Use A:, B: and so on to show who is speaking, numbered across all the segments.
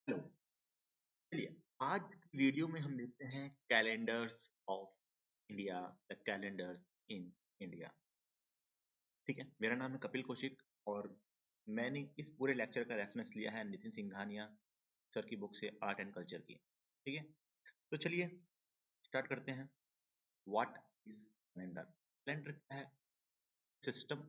A: Hello. चलिए, आज की वीडियो में हम देखते हैं calendars of India, the calendars in India. ठीक है, मेरा नाम है कपिल कौशिक और मैंने इस पूरे लेक्चर का रेफरेंस लिया है नितिन सिंघानिया सर की बुक से आर्ट एंड कल्चर की। ठीक है, तो चलिए स्टार्ट करते हैं। What is calendar? कैलेंडर क्या है? System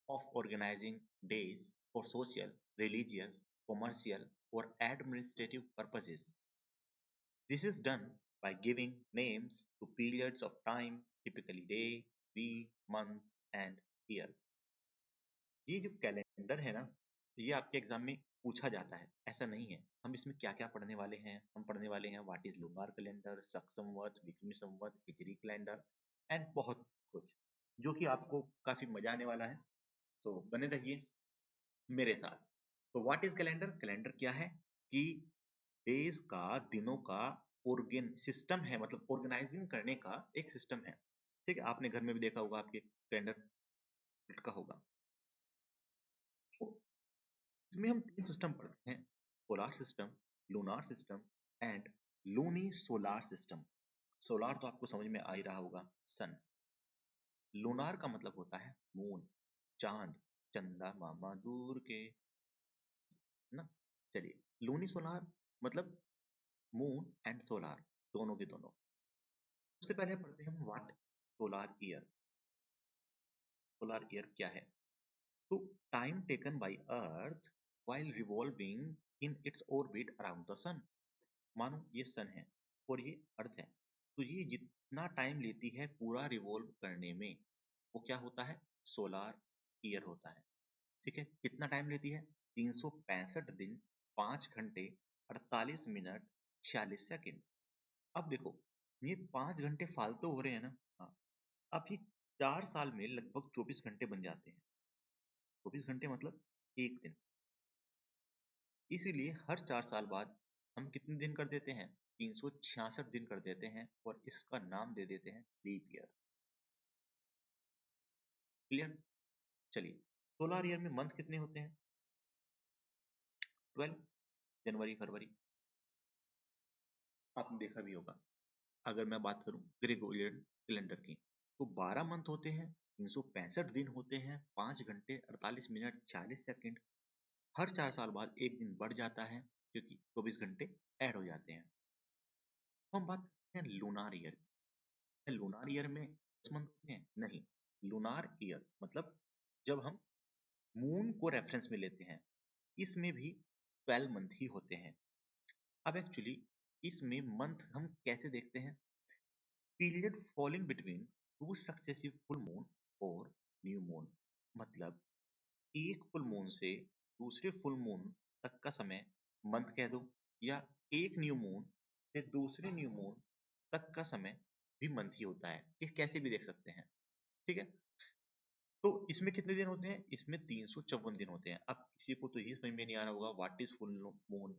A: of organizing days for social, religious, commercial और administrative purposes. This is done by giving names to periods of time, typically day, week, month and year. ये जो calendar है ना, ये आपके exam में पूछा जाता है। ऐसा नहीं है। हम इसमें क्या क्या पढ़ने वाले हैं? हम पढ़ने वाले हैं व्हाट इज लूनार कैलेंडर, शक संवत, विक्रमी संवत, हिजरी कैलेंडर एंड बहुत कुछ, जो कि आपको काफी मजा आने वाला है। तो बने रहिए मेरे साथ। तो व्हाट इज कैलेंडर? कैलेंडर क्या है कि डेज का, दिनों का ऑर्गेन सिस्टम है, मतलब ऑर्गेनाइजिंग करने का एक सिस्टम है। ठीक है, आपने घर में भी देखा होगा, आपके कैलेंडर लटका होगा। तो इसमें हम तीन सिस्टम पढ़ते हैं: solar system, lunar system and luni solar system. Solar तो आपको समझ में आ ही रहा होगा, सन। लूनार का मतलब होता है मून, चांद, चंदा मामा दूर के, ना। चलिए, लूनी सोलार मतलब मून एंड सोलार, दोनों के दोनों। सबसे पहले पढ़ते हैं what solar year. Solar year क्या है? तो time taken by earth while revolving in its orbit around the sun. मानो ये सन है और ये अर्थ है, तो ये जितना टाइम लेती है पूरा रिवॉल्व करने में, वो क्या होता है? सोलार ईयर होता है। ठीक है, कितना टाइम लेती है? 365 दिन, 5 घंटे, 48 मिनट, 46 सेकंड। अब देखो, ये 5 घंटे फालतू हो रहे हैं ना। हाँ, अब ये 4 साल में लगभग 24 घंटे बन जाते हैं। 24 घंटे मतलब एक दिन। इसीलिए हर 4 साल बाद हम कितने दिन कर देते हैं? 366 दिन कर देते हैं और इसका नाम दे देते हैं लीप ईयर। क्लियर? चलिए, सोलर ईयर में मंथ कितने होते हैं? 12, जनवरी, फरवरी। आपने देखा भी होगा। अगर मैं बात करूं ग्रेगोरियन कैलेंडर की, तो 12 मंथ होते हैं, 365 दिन होते हैं, 5 घंटे, 48 मिनट, 40 सेकंड। हर 4 साल बाद एक दिन बढ़ जाता है क्योंकि 24 घंटे ऐड हो जाते हैं। हम बात करते हैं लूनार ईयर। लूनार ईयर में 10 मंथ होते हैं? नहीं, लूनार ईयर मतलब जब हम मून को रेफरेंस में लेते हैं, इसमें भी 12 मंथ ही होते हैं। अब एक्चुअली इसमें मंथ हम कैसे देखते हैं? Period falling between two successive full moon और न्यू मून। मतलब एक फुल मून से दूसरे फुल मून तक का समय मंथ कह दो, या एक न्यू मून से दूसरे न्यू मून तक का समय भी मंथ ही होता है। ये कैसे भी देख सकते हैं। ठीक है, तो इसमें कितने दिन होते हैं? इसमें 354 दिन होते हैं। अब किसी को तो ये समझ में नहीं आ रहा होगा what is full moon,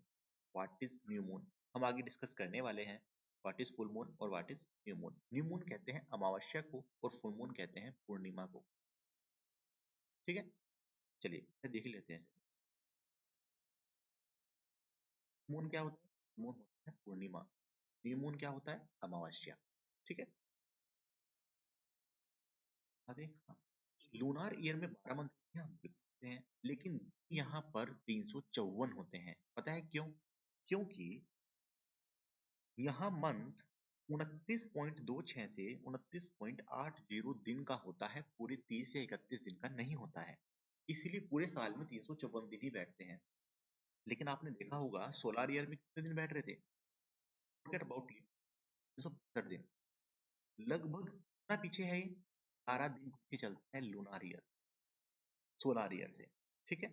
A: what is new moon. हम आगे डिस्कस करने वाले हैं व्हाट इज फुल मून और what is new moon. New moon कहते हैं अमावस्या को और फुल मून कहते हैं पूर्णिमा को। ठीक है, चलिए देख लेते हैं। मून क्या होता है? मून होता है पूर्णिमा। न्यू मून क्या होता है? अमावस्या। ठीक है, अरे हाँ, लूनार ईयर में 12 मंथ होते हैं, लेकिन यहाँ पर 354 होते हैं। पता है क्यों? क्योंकि यहाँ मंथ 29.26 से 29.80 दिन का होता है, पूरे 30 या 31 दिन का नहीं होता है। इसीलिए पूरे साल में 354 दिन ही बैठते हैं। लेकिन आपने देखा होगा सोलार ईयर में कितने दिन बैठ रहे थे? फॉरगेट अबाउट इट, 365 दिन। लगभग कितना पीछे है ये? 12 दिन पीछे चलता है लूनार ईयर सोलार ईयर से। ठीक है,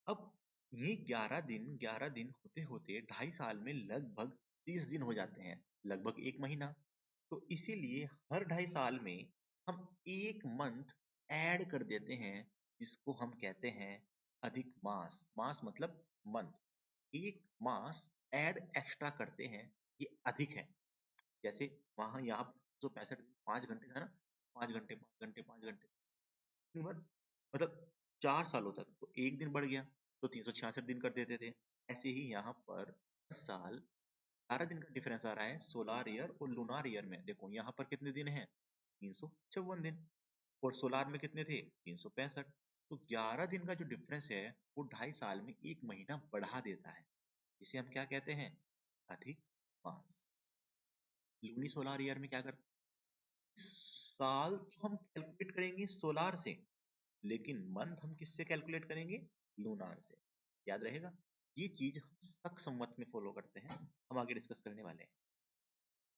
A: अब ये 11 दिन होते होते 2.5 साल में लगभग 30 दिन हो जाते हैं, लगभग एक महीना। तो इसीलिए हर 2.5 साल में हम एक मंथ ऐड कर देते हैं, जिसको हम कहते हैं अधिक मास। मास मतलब मंथ। एक मास ऐड एक्स्ट्रा करते हैं, ये अधिक है। जैसे वहां यहाँ 165 5 घंटे था ना, 5 घंटे 5 घंटे 5 घंटे, मतलब 4 सालों तक तो एक दिन बढ़ गया। तो 366 दिन कर देते थे। ऐसे ही यहाँ पर हर साल 12 दिन का डिफरेंस आ रहा है सोलार ईयर और लूनार ईयर में। देखो यहाँ पर कितने दिन हैं, 354 दिन, और सोलार में कितने थे, 365। तो 11 दिन का जो डिफरेंस है वो 2.5 साल में 1 महीना बढ़ा देता है, जिसे हम क्या कहते हैं, अधिक मास। लूनी सोलार ईयर में क्या करते हैं, साल तो हम कैलकुलेट करेंगे सोलार से, लेकिन मंथ हम किससे कैलकुलेट करेंगे, लूनार से। याद रहेगा, ये चीज हम शक संवत में फॉलो करते हैं, हम आगे डिस्कस करने वाले हैं।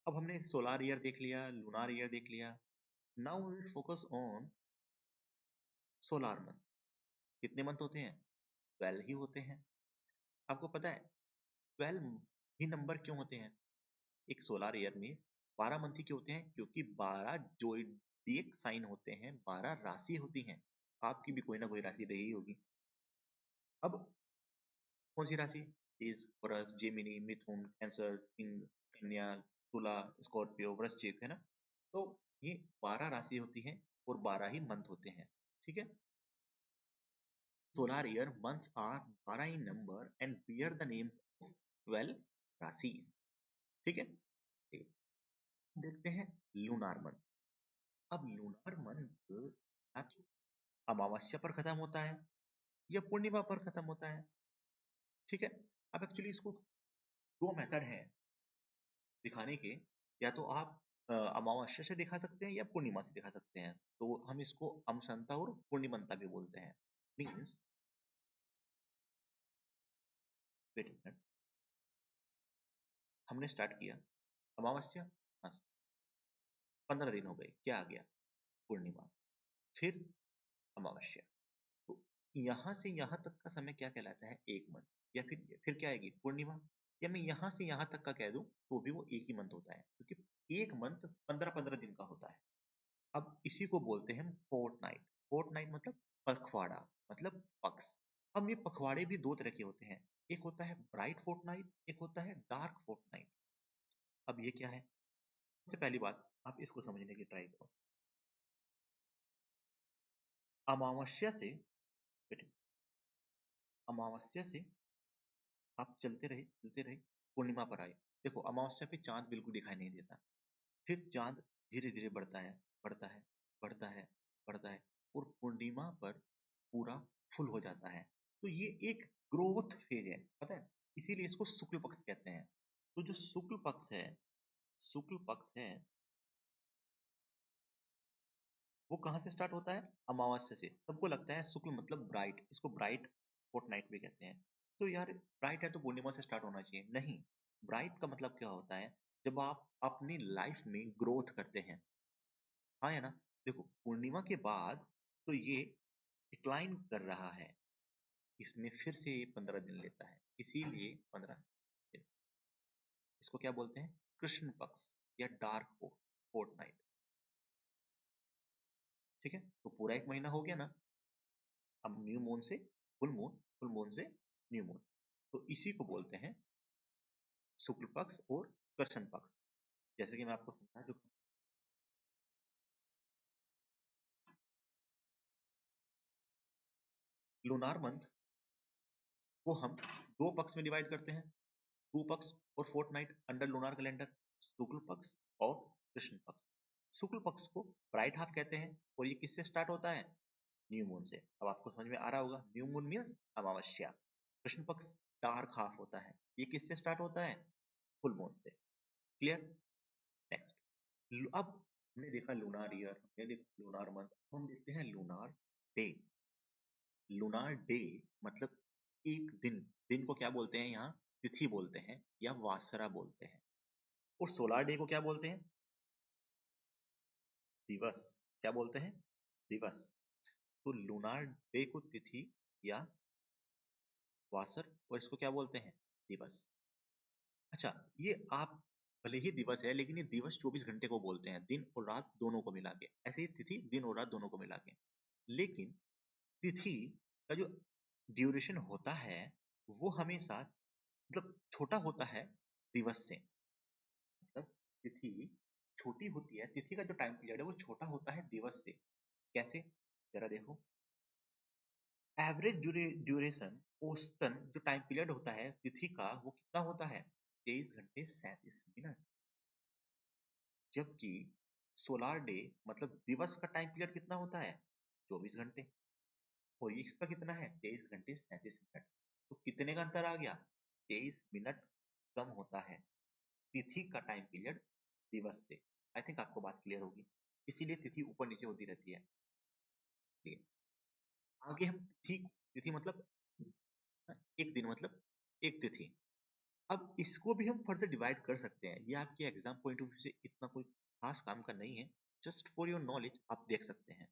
A: अब हमने सोलार ईयर देख लिया, लूनार ईयर देख लिया, now we focus on solar month. कितने मंथ होते हैं, 12 ही होते हैं। आपको पता है 12 ही नंबर क्यों होते हैं, एक सोलार ईयर में 12 मंथ ही क्यों होते हैं, क्योंकि 12 जोडिएक साइन होते हैं, 12 राशि होती हैं। आपकी भी कोई ना कोई राशि रही होगी। अब कौन सी राशि, इस वृष, जेमिनी, मिथुन, कैंसर, सिंह, कन्या, तुला, स्कॉर्पियो, वृश्चिक, है ना। तो ये 12 राशि होती हैं और 12 ही मंथ होते हैं, ठीक है। Solar year month are 12 in number and bear the name of 12 राशिस, ठीक है। ठीक। देखते हैं लूनार मंथ। अब लूनार मंथ या तो अमावस्या पर खत्म होता है या पूर्णिमा पर खत्म होता है, ठीक है। अब एक्चुअली इसको दो मेथड है दिखाने के, या तो आप अमावस्या से दिखा सकते हैं या पूर्णिमा से दिखा सकते हैं। तो हम इसको अमसंता और पूर्णिमंता भी बोलते हैं। मीन्स, वेट अ मिनट, हमने स्टार्ट किया अमावस्या, हाँ, 15 दिन हो गए, क्या आ गया, पूर्णिमा, फिर अमावस्या। तो यहाँ से यहाँ तक का समय क्या कहलाता है, एक मंथ। या फिर क्या आएगी, पूर्णिमा। या मैं यहाँ से यहाँ तक का कह दूं तो भी वो एक ही मंथ होता है, क्योंकि एक मंथ 15-15 दिन का होता है। अब इसी को बोलते हैं फोर्टनाइट। फोर्टनाइट मतलब पखवाड़ा, मतलब पक्ष। अब ये पखवाड़े भी दो तरह के होते हैं, एक होता है ब्राइट फोर्टनाइट, एक होता है डार्क फोर्टनाइट। अब ये क्या है, सबसे पहली बात आप इसको समझने की ट्राई करो। अमावस्या से, अमावस्या से आप चलते रहे, पूर्णिमा पर आए। देखो अमावस्या पे चांद बिल्कुल दिखाई नहीं देता, फिर चांद धीरे धीरे बढ़ता है, बढ़ता है, बढ़ता है, बढ़ता है, और पूर्णिमा पर पूरा फुल हो जाता है। तो ये एक ग्रोथ फेज है, पता है, इसीलिए इसको शुक्ल पक्ष कहते हैं। तो जो शुक्ल पक्ष है, शुक्ल पक्ष है, वो कहाँ से स्टार्ट होता है, अमावस्या से। सबको लगता है शुक्ल मतलब ब्राइट, इसको ब्राइट फोर्टनाइट भी कहते हैं। तो यार ब्राइट है तो पूर्णिमा से स्टार्ट होना चाहिए, नहीं। ब्राइट का मतलब क्या होता है, जब आप अपनी लाइफ में ग्रोथ करते हैं, हाँ या ना। देखो पूर्णिमा के बाद तो ये डिक्लाइन कर रहा है, इसमें फिर से 15 दिन लेता है, इसीलिए 15 दिन। इसको क्या बोलते हैं, कृष्ण पक्ष या डार्क फोर्टनाइट, ठीक है। तो पूरा एक महीना हो गया ना। अब न्यू मून से फुल मून, फुल मून से न्यू मून, तो इसी को बोलते हैं शुक्ल पक्ष और कृष्ण पक्ष। जैसे कि मैं आपको समझा चुका, लूनार मंथ को हम दो पक्ष में डिवाइड करते हैं, टू पक्ष और फोर्टनाइट अंडर लूनार कैलेंडर, शुक्ल पक्ष और कृष्ण पक्ष। शुक्ल पक्ष को ब्राइट हाफ कहते हैं, और ये किससे स्टार्ट होता है, न्यू मून से। अब आपको समझ में आ रहा होगा, न्यू मून मीन्स अमावस्या। कृष्ण पक्ष डार्क हाफ होता है, ये किससे स्टार्ट होता है, फुल मून से। क्लियर। नेक्स्ट, अब हमने देखा लूनार ईयर, हमने देखा लूनार मंथ, हम देखते हैं लूनार डे। लूनार डे मतलब एक दिन, दिन को क्या बोलते हैं यहाँ, तिथि बोलते हैं या वासरा बोलते हैं। और सोलार डे को क्या बोलते हैं, दिवस। क्या बोलते हैं, दिवस। तो लूनार डे को तिथि या वासर, और इसको क्या बोलते हैं, दिवस। अच्छा, ये आप भले ही दिवस है, लेकिन ये दिवस 24 घंटे को बोलते हैं, दिन और रात दोनों को मिला के। ऐसे ही तिथि दिन और रात दोनों को मिला के। लेकिन तिथि का जो ड्यूरेशन होता है वो हमेशा मतलब छोटा होता है दिवस से। मतलब तिथि छोटी होती है, तिथि का जो टाइम पीरियड है वो छोटा होता है दिवस से। कैसे, जरा देखो, एवरेज ड्यूरेशन औसतन जो टाइम पीरियड होता है तिथि का वो कितना होता है? 23 घंटे 37 मिनट। जबकि सोलार डे मतलब दिवस का टाइम पीरियड कितना होता है? 24 घंटे। और ये इसका कितना है? 23 घंटे 37 मिनट। तो कितने का अंतर आ गया? 23 मिनट कम होता है तिथि का टाइम पीरियड दिवस से। आई थिंक आपको बात क्लियर होगी। इसीलिए तिथि ऊपर नीचे होती रहती है। ठीक है, आगे हम तिथि, तिथि मतलब एक दिन मतलब एक तिथि। अब इसको भी हम फर्दर डिवाइड कर सकते हैं। ये आपके एग्जाम पॉइंट ऑफ व्यू से इतना कोई खास काम का नहीं है, जस्ट फॉर योर नॉलेज आप देख सकते हैं।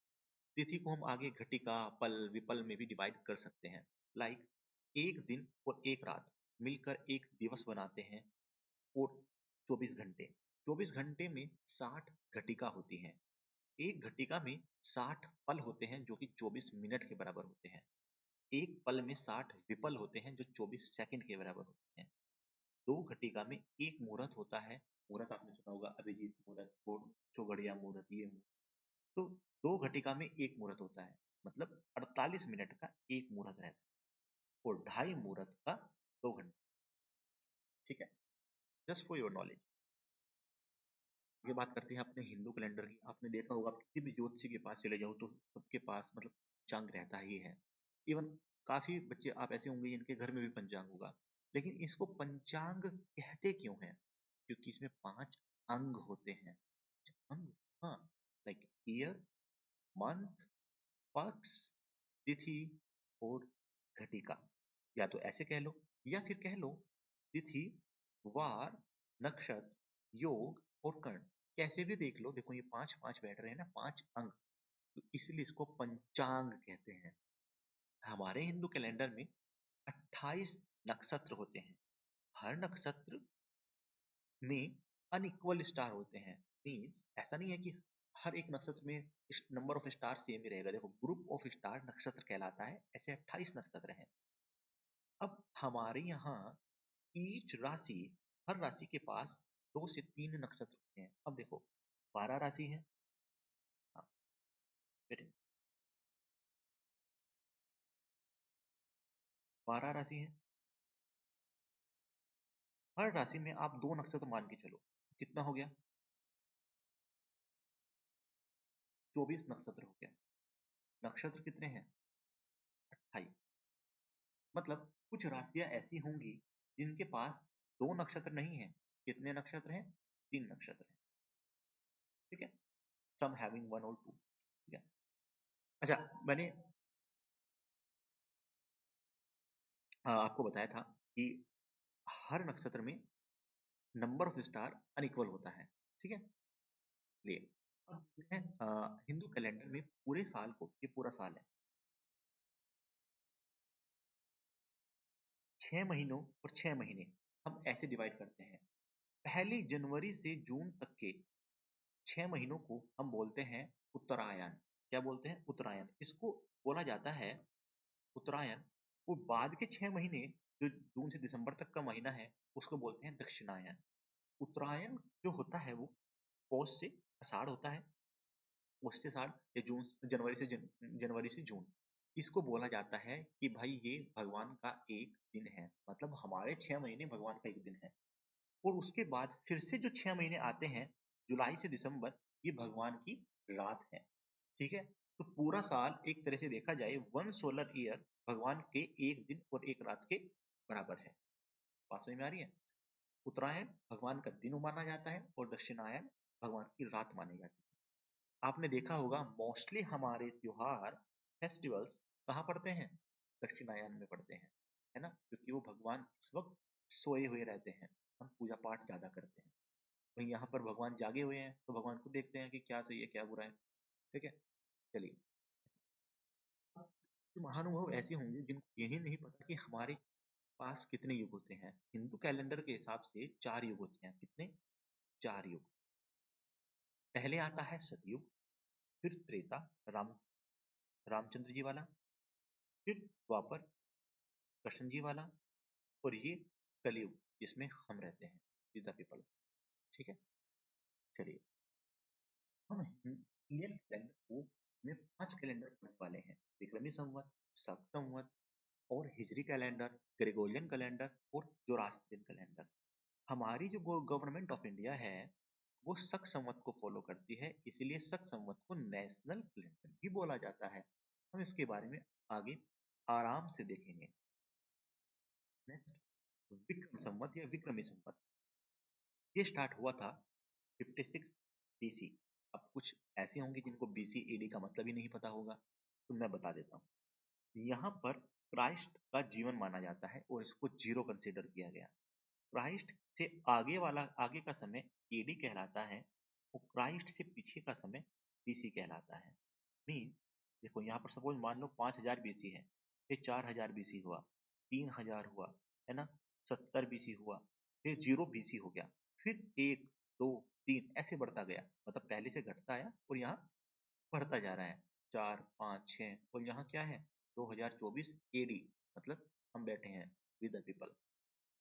A: तिथि को हम आगे घटिका, पल, विपल में भी डिवाइड कर सकते हैं। लाइक एक दिन और एक रात मिलकर एक दिवस बनाते हैं और 24 घंटे। 24 घंटे में 60 घटिका होती हैं। एक घटिका में 60 पल होते हैं जो कि 24 मिनट के बराबर होते हैं। एक पल में 60 विपल होते हैं जो 24 सेकंड के बराबर होते हैं। दो घटिका में एक मुहूर्त होता है। मुहूर्त आपने सुना होगा, अभिजीत मुहूर्त, चौगड़िया मुहूर्त, ये मुहूर्त। तो दो घटिका में एक मुहूर्त होता है, मतलब 48 मिनट का एक मुहूर्त रहता है और ढाई मुहूर्त का 2 घंटे। ठीक है, जस्ट फॉर योर नॉलेज। ये बात करते हैं अपने हिंदू कैलेंडर की। आपने देखा होगा, आप किसी भी ज्योतिषी के पास चले जाओ तो सबके पास मतलब पंचांग रहता ही है। इवन काफी बच्चे आप ऐसे होंगे जिनके घर में भी पंचांग होगा। लेकिन इसको पंचांग कहते क्यों है? क्योंकि इसमें 5 अंग होते हैं। अंग, हाँ, लाइक ईयर, मंथ, पक्ष, तिथि और घटिका। या तो ऐसे कह लो या फिर कह लो तिथि, वार, नक्षत्र, योग और कर्ण। कैसे भी देख लो, देखो ये 5 5 बैठ रहे हैं ना, 5 अंग। तो इसलिए इसको पंचांग कहते हैं। हमारे हिंदू कैलेंडर में 28 नक्षत्र होते हैं। हर नक्षत्र में अनइक्वल स्टार होते हैं। मीन्स ऐसा नहीं है कि हर एक नक्षत्र में नंबर ऑफ स्टार सेम ही रहेगा। देखो, ग्रुप ऑफ स्टार नक्षत्र कहलाता है। ऐसे 28 नक्षत्र हैं। अब हमारे यहाँ ईच राशि, हर राशि के पास 2 से 3 नक्षत्र होते हैं। अब देखो, 12 राशि है। हाँ, बेटे, 12 राशि है। हर राशि में आप 2 नक्षत्र मान के चलो, कितना हो गया? 24 नक्षत्र हो गया। नक्षत्र कितने हैं? 28। मतलब कुछ राशियां ऐसी होंगी जिनके पास 2 नक्षत्र नहीं है। कितने नक्षत्र हैं? 3 नक्षत्र हैं। ठीक है, सम हैविंग 1 और 2। ठीक है, अच्छा, मैंने आपको बताया था कि हर नक्षत्र में नंबर ऑफ स्टार अनइक्वल होता है। ठीक है, लिए अब है हिंदू कैलेंडर में पूरे साल को, ये पूरा साल है, 6 महीनों और 6 महीने हम ऐसे डिवाइड करते हैं। 1 जनवरी से जून तक के 6 महीनों को हम बोलते हैं उत्तरायण। क्या बोलते हैं? उत्तरायण। इसको बोला जाता है उत्तरायण। वो बाद के 6 महीने जो जून से दिसंबर तक का महीना है उसको बोलते हैं दक्षिणायन। उत्तरायण जो होता है वो पौष से आषाढ़ होता है, उससे साढ़ या जून, जनवरी से जून। इसको बोला जाता है कि भाई ये भगवान का एक दिन है, मतलब हमारे 6 महीने भगवान का एक दिन है। और उसके बाद फिर से जो 6 महीने आते हैं, जुलाई से दिसंबर, ये भगवान की रात है। ठीक है, तो पूरा साल एक तरह से देखा जाए 1 सोलर ईयर भगवान के एक दिन और एक रात के बराबर है। बात समझ में आ रही है? उत्तरायण भगवान का दिन माना जाता है और दक्षिणायन भगवान की रात मानी जाती है। आपने देखा होगा मोस्टली हमारे त्योहार, फेस्टिवल्स कहाँ पड़ते हैं? दक्षिणायन में पड़ते हैं, है ना? क्योंकि वो भगवान इस वक्त सोए हुए रहते हैं, हम पूजा पाठ ज्यादा करते हैं। वहीं यहाँ पर भगवान जागे हुए हैं तो भगवान को देखते हैं कि क्या सही है क्या बुरा है। ठीक है, चलिए। तो महानुभाव ऐसे होंगे जिनको यही नहीं पता कि हमारे पास कितने युग होते हैं। हिंदू कैलेंडर के हिसाब से 4 युग होते हैं। कितने? 4 युग। पहले आता है सतयुग, फिर त्रेता, राम रामचंद्र जी वाला, फिर द्वापर, कृष्ण जी वाला, और ये कलयुग जिसमें हम रहते हैं, सीता पीपल। ठीक है, चलिए। हम इंडियन कैलेंडर को में 5 कैलेंडर पढ़ने वाले हैं। विक्रमी संवत, शक संवत, और हिजरी कैलेंडर, ग्रेगोरियन कैलेंडर और जोरास्ट्रियन कैलेंडर। हमारी जो गवर्नमेंट ऑफ इंडिया है वो शक संवत को फॉलो करती है, इसीलिए शक संवत को नेशनल कैलेंडर भी बोला जाता है। हम इसके बारे में आगे आराम से देखेंगे। नेक्स्ट, विक्रम संवत या विक्रमी संवत, ये स्टार्ट हुआ था 56 बीसी। अब कुछ ऐसे होंगे जिनको बीसी एडी का मतलब ही नहीं पता होगा, तो मैं बता देता हूँ। यहाँ पर क्राइस्ट का जीवन माना जाता है और इसको जीरो कंसीडर किया गया। क्राइस्ट से आगे वाला, आगे का समय एडी कहलाता है और क्राइस्ट से पीछे का समय बीसी कहलाता है। मीन्स देखो यहाँ पर सपोज मान लो 5000 बीसी है, फिर 4000 बीसी हुआ, 3000 हुआ, है ना, 70 बीसी हुआ, फिर 0 बीसी हो गया, फिर 1 2 3 ऐसे बढ़ता गया। मतलब पहले से घटता आया और यहाँ बढ़ता जा रहा है, 4 5 6 और यहाँ क्या है 2024 एडी, मतलब हम बैठे हैं विद द पीपल।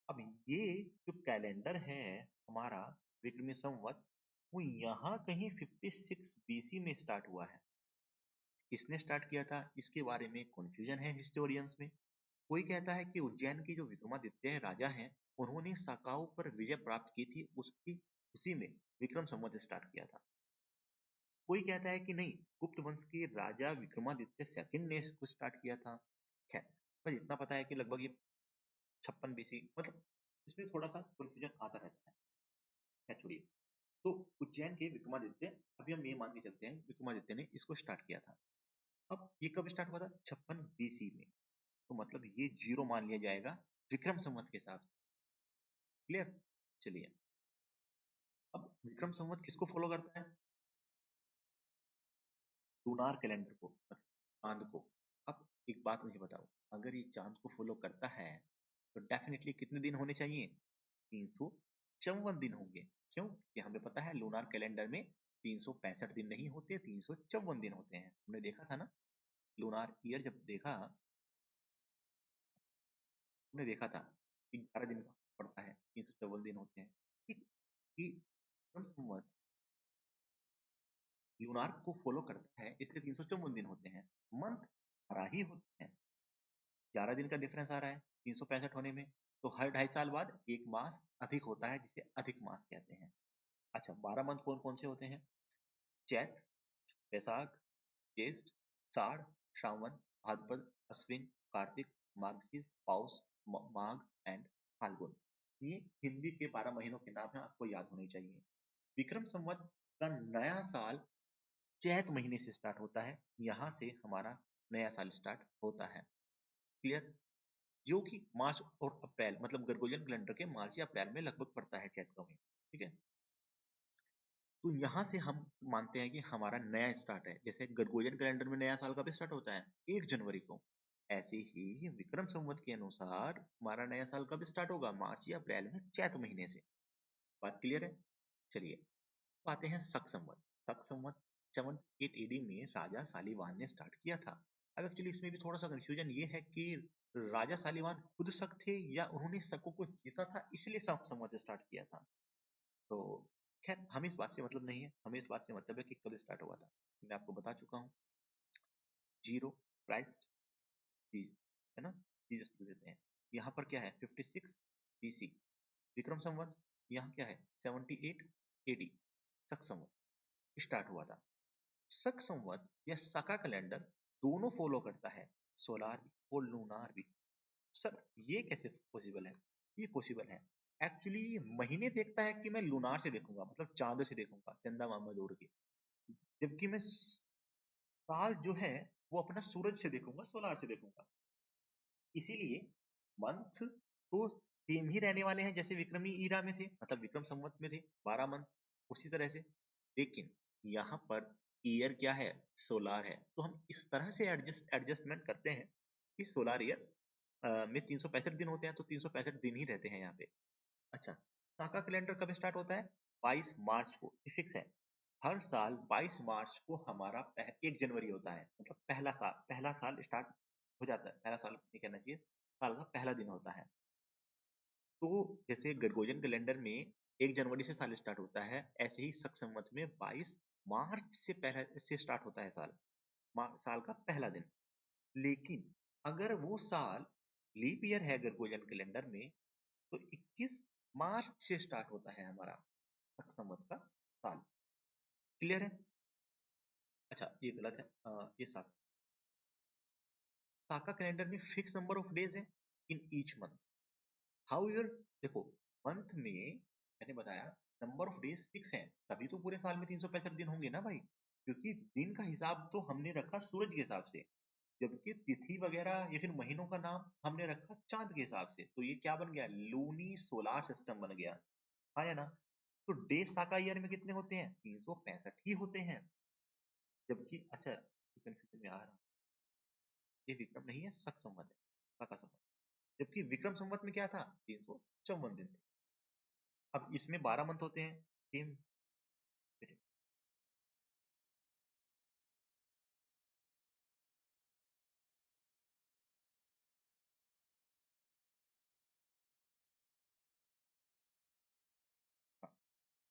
A: अब ये जो कैलेंडर है हमारा विक्रमी संवत, वो यहाँ कहीं 56 बीसी में स्टार्ट हुआ है। किसने स्टार्ट किया था इसके बारे में कंफ्यूजन है हिस्टोरियंस में। कोई कहता है कि उज्जैन की जो विक्रमादित्य राजा हैं उन्होंने साकाओं पर विजय प्राप्त की थी, उसकी उसी में विक्रम संवत स्टार्ट किया था। कोई कहता है कि नहीं, गुप्त वंश के राजा विक्रमादित्य सेकंड ने इसको स्टार्ट किया था। खैर, बस इतना पता है कि लगभग ये 56 बीसी, मतलब इसमें थोड़ा सा कंफ्यूजन आता रहता है। खैर छोड़िए। तो उज्जैन के विक्रमादित्य, अभी हम ये मान के चलते हैं विक्रमादित्य ने इसको स्टार्ट किया था। अब ये कब स्टार्ट हुआ था 56 बीसी में, तो मतलब ये जीरो मान लिया जाएगा विक्रम संवत के हिसाब से। क्लियर? चलिए, अब विक्रम संवत किसको फॉलो करता है? लूनार कैलेंडर को, चांद को। अब एक बात मुझे बताओ, अगर ये चांद को फॉलो करता है तो डेफिनेटली कितने दिन होने चाहिए? 354 दिन होंगे। क्यों? कि हमें पता है लूनार कैलेंडर में 365 दिन नहीं होते, 354 दिन होते हैं। हमने देखा था ना, लूनार ईयर जब देखा, हमने देखा था कि 11 दिन का पड़ता है, 354 दिन होते हैं। ठीक, कि लूनार को फॉलो करता है इसलिए 354 दिन होते हैं। मंथ 12 ही होते हैं, 11 दिन का डिफरेंस आ रहा है 365 होने में, तो हर 2.5 साल बाद एक मास अधिक होता है जिसे अधिक मास कहते हैं। अच्छा, 12 मंथ कौन कौन से होते हैं? चैत, वैशाख, ज्येष्ठ, साढ़, श्रावण, भाद्रपद, अश्विन, कार्तिक, मार्गशीर्ष, पौष, माघ एंड फाल्गुन। ये हिंदी के 12 महीनों के नाम है, आपको याद होने चाहिए। विक्रम संवत का नया साल चैत महीने से स्टार्ट होता है, यहाँ से हमारा नया साल स्टार्ट होता है। क्लियर? जो कि मार्च और अप्रैल, मतलब ग्रेगोरियन कैलेंडर के मार्च या अप्रैल में लगभग पड़ता है चैत का महीना। ठीक है, तो यहाँ से हम मानते हैं कि हमारा नया स्टार्ट है। जैसे ग्रेगोरियन कैलेंडर में नया साल कब स्टार्ट होता है? 1 जनवरी को। ऐसे ही विक्रम संवत के अनुसार हमारा नया साल कब स्टार्ट होगा? मार्च या अप्रैल में, चैत महीने से। बात क्लियर है? चलिए, अब आते हैं शक संवत। शक संवत 78 एडी में राजा सालीवान ने स्टार्ट किया था। अब एक्चुअली इसमें भी थोड़ा सा कंफ्यूजन ये है कि राजा सालीवान खुद शक थे या उन्होंने शकों को जीता था इसलिए शक संवत स्टार्ट किया था। तो खैर, हमें इस बात से मतलब नहीं है, हमें इस बात से मतलब है कि कब स्टार्ट हुआ था। मैं आपको बता चुका हूँ, जीरो, क्राइस्ट, जीसस, है ना, जीसस लिख देते हैं। यहाँ पर क्या है 56 बीसी विक्रम संवत, यहाँ क्या है 78 एडी शक संवत स्टार्ट हुआ था। शक संवत या शका कैलेंडर दोनों फॉलो करता है, सोलार भी और लूनार भी। सर ये कैसे पॉसिबल है? ये पॉसिबल है, एक्चुअली महीने देखता है कि मैं लूनार से देखूंगा, मतलब चांद से देखूंगा, चंदा मामा जोड़ के, जबकि मैं साल जो है वो अपना सूरज से देखूंगा, सोलार से देखूंगा। इसीलिए मंथ तो सेम ही रहने वाले हैं जैसे विक्रमी ईरा में थे, मतलब विक्रम संवत में थे 12 मंथ, उसी तरह से। लेकिन यहाँ पर ईयर क्या है? सोलार है, तो हम इस तरह से एडजस्टमेंट करते हैं कि सोलार ईयर में 365 दिन होते हैं, तो 365 दिन ही रहते हैं यहाँ पे। अच्छा, साका कैलेंडर कब स्टार्ट होता है? 22 मार्च को, ये फिक्स है। हर साल 22 मार्च को हमारा 1 जनवरी होता है, मतलब पहला साल स्टार्ट हो जाता है। पहला साल नहीं कहना चाहिए, साल का पहला दिन होता है। तो जैसे ग्रेगोरियन कैलेंडर में 1 जनवरी से साल स्टार्ट होता है, ऐसे ही शक संवत में 22 मार्च से पहले से स्टार्ट होता है साल, साल का पहला दिन। लेकिन अगर वो साल लीप ईयर है ग्रेगोरियन कैलेंडर में तो 21 मार्च से स्टार्ट होता है हमारा शक संवत का साल। क्लियर है? अच्छा ये गलत है, ये साका कैलेंडर में फिक्स नंबर ऑफ डेज है इन ईच मंथ। हाउएवर देखो, मंथ में मैंने बताया नंबर ऑफ डेज फिक्स है, तभी तो पूरे साल में 365 दिन होंगे ना भाई, क्योंकि दिन का हिसाब तो हमने रखा सूरज के हिसाब से, जबकि तिथि वगैरह या फिर महीनों का नाम हमने रखा चांद के हिसाब से। तो ये क्या बन गया? लूनी सोलार सिस्टम बन गया। हाँ या ना? तो डेज साका ईयर में कितने होते हैं? 365 ही होते हैं। जबकि अच्छा, कंफ्यूजन में आ रहा, ये विक्रम नहीं है, शक संवत है, साका संवत। जबकि विक्रम संवत में क्या था? 354 दिन थे। अब इसमें 12 मंथ होते हैं, सेम।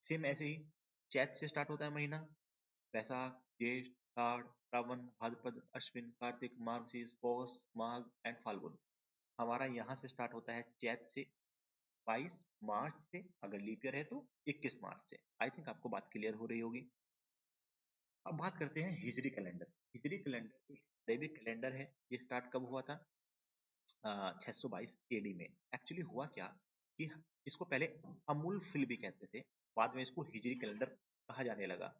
A: सेम ऐसे ही चैत से स्टार्ट होता है महीना, वैशाख, ज्येष्ठ, आषाढ़, श्रावण, भाद्रपद, अश्विन, कार्तिक, मार्गशीर्ष, पौष, माघ एंड फाल्गुन। हमारा यहाँ से स्टार्ट होता है चैत से, 22 मार्च से, अगर लीप ईयर है तो 21 मार्च से। आई थिंक आपको बात क्लियर हो रही होगी। अब बात करते हैं हिजरी कैलेंडर। हिजरी कैलेंडर एक दैविक कैलेंडर है। ये स्टार्ट कब हुआ था? 622 एडी में। एक्चुअली हुआ क्या कि इसको पहले अमूल फिल भी कहते थे, बाद में इसको हिजरी कैलेंडर कहा जाने लगा।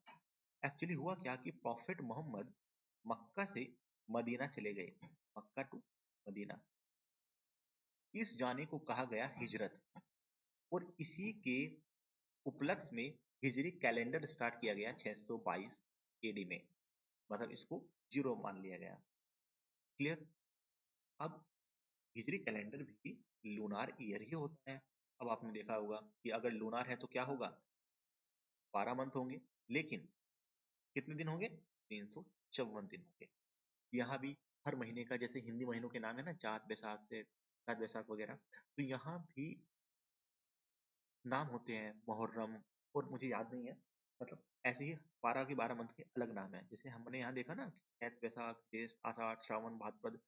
A: एक्चुअली हुआ क्या कि प्रॉफेट मोहम्मद मक्का से मदीना चले गए, मक्का टू मदीना। इस जाने को कहा गया हिजरत, और इसी के उपलक्ष्य में हिजरी कैलेंडर स्टार्ट किया गया 622 एडी में, मतलब इसको जीरो मान लिया गया। क्लियर? अब हिजरी कैलेंडर भी लूनार ईयर ही होता है। अब आपने देखा होगा कि अगर लूनार है तो क्या होगा? 12 मंथ होंगे, लेकिन कितने दिन होंगे? 354 दिन होंगे। यहाँ भी हर महीने का, जैसे हिंदी महीनों के नाम है ना, चार बैसाख से सात बैसाख वगैरह, तो यहाँ भी नाम होते हैं मुहर्रम, और मुझे याद नहीं है, मतलब ऐसे ही 12 के 12 मंथ के अलग नाम है। जैसे हमने यहाँ देखा ना, चैत, बैसाख, ज्येष्ठ, आषाढ़, श्रावण, भाद्रपद,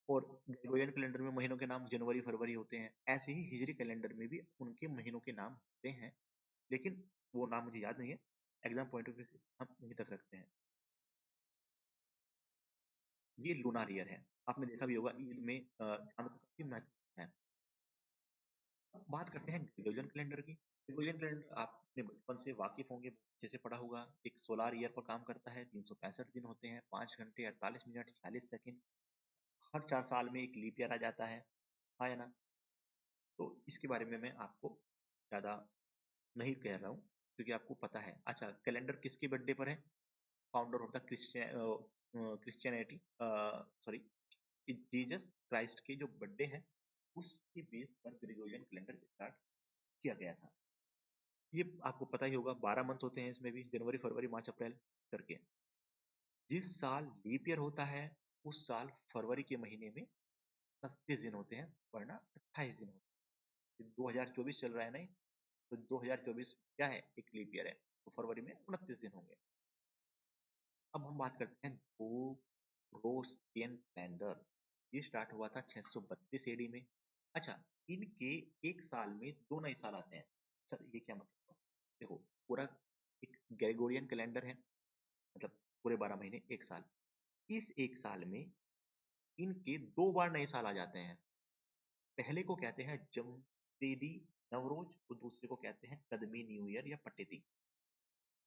A: और ग्रेगोरियन कैलेंडर में महीनों के नाम जनवरी फरवरी होते हैं, ऐसे ही हिजरी कैलेंडर में भी उनके महीनों के नाम होते हैं, लेकिन वो नाम मुझे याद नहीं है। एग्जाम पॉइंट ऑफ व्यू से हम यहीं तक रखते हैं। ये लूनार ईयर है। आपने देखा भी होगा ईद में चांद का काफी महत्व है। अब बात करते हैं ग्रेगोरियन कैलेंडर की। ग्रेगोरियन कैलेंडर आप अपने बचपन से वाकिफ होंगे, जैसे पढ़ा होगा। एक सोलार ईयर पर काम करता है, 365 दिन होते हैं, 5 घंटे 48 मिनट 46 सेकंड। हर 4 साल में एक लीप ईयर आ जाता है। हाँ या ना? तो इसके बारे में मैं आपको ज़्यादा नहीं कह रहा हूँ, क्योंकि आपको पता है। अच्छा, कैलेंडर किसके बर्थडे पर है? Founder of the Christianity, sorry, Jesus Christ के जो बर्थडे है, उसके बेस पर ग्रेगोरियन कैलेंडर स्टार्ट किया गया था। ये आपको पता ही होगा, 12 मंथ होते हैं इसमें भी, जनवरी फरवरी मार्च अप्रैल करके। जिस साल लीप ईयर होता है, उस साल फरवरी के महीने में 29 दिन होते हैं, वरना 28 दिन होते हैं। 2024 चल रहा है नहीं, तो 2024 क्या है? एक लीप ईयर है, तो फरवरी में 29 दिन होंगे। अब हम बात करते हैं गोरोस्टियन कैलेंडर। ये स्टार्ट हुआ था 632 एडी में। अच्छा, इनके एक साल में दो नए साल आते हैं। सर ये क्या मतलब? देखो, पूरा एक ग्रेगोरियन कैलेंडर है, मतलब पूरे 12 महीने एक साल। इस एक साल में इनके दो बार नए साल आ जाते हैं। पहले को कहते हैं जमशेदी नवरोज, और दूसरे को कहते हैं कदमी न्यू ईयर या पटेती।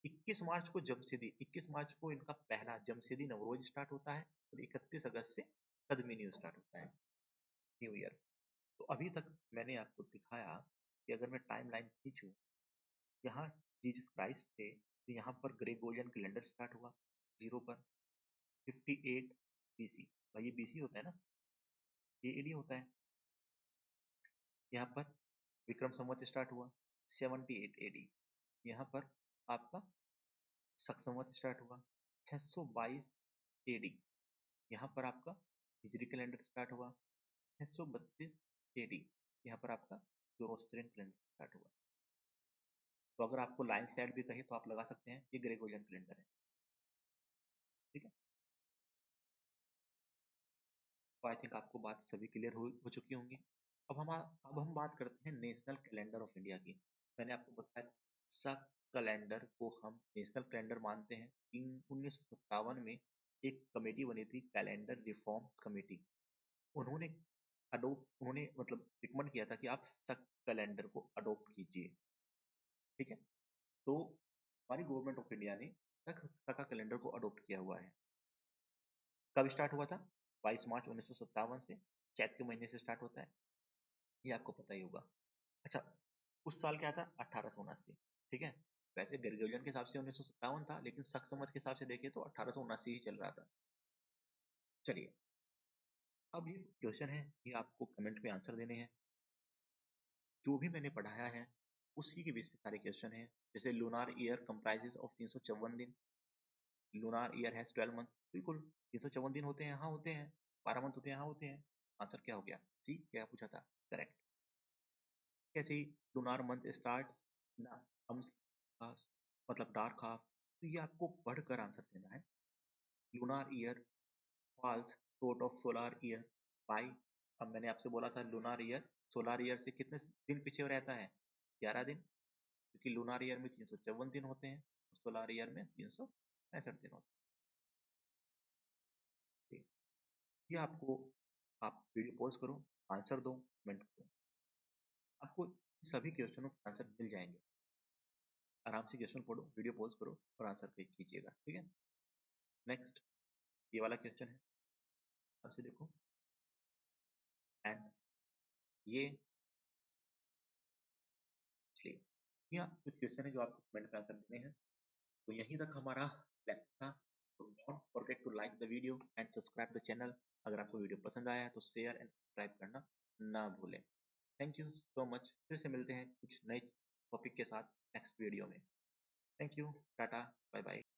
A: 21 मार्च को जमशेदी, 21 मार्च को इनका पहला जमशेदी नवरोज स्टार्ट होता है, और 31 अगस्त से कदमी न्यू स्टार्ट होता है, न्यू ईयर। तो अभी तक मैंने आपको दिखाया कि अगर मैं टाइम लाइन खींचूं, यहाँ जीसस क्राइस्ट थे, तो यहाँ पर ग्रेगोरियन कैलेंडर स्टार्ट हुआ जीरो पर, 58 बीसी। भाई ये बीसी होता है ना, ये एडी होता है। यहाँ पर विक्रम संवत स्टार्ट हुआ 78 एडी। यहाँ पर आपका शक संवत स्टार्ट हुआ 622 एडी। यहाँ पर आपका हिजरी कैलेंडर स्टार्ट हुआ 632 एडी। यहाँ पर आपका जोरोस्ट्रियन कैलेंडर स्टार्ट हुआ। तो अगर आपको लाइन साइड भी कहे तो आप लगा सकते हैं, ये ग्रेगोरियन कैलेंडर है। ठीक है। तो आई थिंक आपको बात सभी क्लियर हो चुकी होंगी। अब हम बात करते हैं नेशनल कैलेंडर ऑफ इंडिया की। मैंने आपको बताया सक कैलेंडर को हम नेशनल कैलेंडर मानते हैं। 1957 में एक कमेटी बनी थी, कैलेंडर रिफॉर्म्स कमेटी। उन्होंने उन्होंने मतलब रिकमेंड किया था कि आप सक कैलेंडर को अडोप्ट कीजिए। ठीक है, तो हमारी गवर्नमेंट ऑफ इंडिया ने सका कैलेंडर को अडोप्ट किया हुआ है। कब स्टार्ट हुआ था? 22 मार्च 1957 से, चैत के महीने से स्टार्ट होता है, ये आपको पता ही होगा। अच्छा, उस साल क्या था? 1879। ठीक है, वैसे ग्रेगोरियन के हिसाब से 1957 था, लेकिन शक संवत के हिसाब से देखें तो 1879 ही चल रहा था। चलिए, अब ये क्वेश्चन है, ये आपको कमेंट में आंसर देने हैं। जो भी मैंने पढ़ाया है उसी के बेस पे सारे क्वेश्चन हैं। जैसे लूनार ईयर कंप्राइजेस ऑफ 354 दिन, लूनार ईयर हैज 12 मंथ। बिल्कुल, 354 दिन होते हैं, हाँ होते हैं। 12 मंथ होते हैं, हाँ होते हैं। आंसर क्या हो गया? सी, क्या पूछा था? करेक्ट। कैसे ही लूनार मंथ स्टार्ट्स ना, हम मतलब डार्क हाफ, तो ये आपको पढ़कर आंसर देना है। Lunar year falls short of solar year by, अब मैंने आपसे बोला था लूनार ईयर सोलार ईयर से कितने दिन पीछे रहता है? 11 दिन, क्योंकि लूनार ईयर में 354 दिन होते हैं, सोलार ईयर में 365 दिन होते हैं। ये आपको, आप वीडियो पॉज करो, आंसर दो, कमेंट करो, आपको सभी क्वेश्चनों के आंसर मिल जाएंगे। आराम से क्वेश्चन पढ़ो, वीडियो पॉज करो और आंसर कीजिएगा। ठीक है, नेक्स्ट ये वाला क्वेश्चन है, आपसे देखो। एंड ये चलिए, ये कुछ क्वेश्चन है जो आपको कमेंट में आंसर देने हैं। तो यहीं तक हमारा लेक्चर था। तो don't forget to like the video and subscribe the channel. अगर आपको वीडियो पसंद आया है तो शेयर एंड सब्सक्राइब करना ना भूलें। Thank you so much. फिर से मिलते हैं कुछ नए टॉपिक के साथ नेक्स्ट वीडियो में। Thank you, tata, bye bye.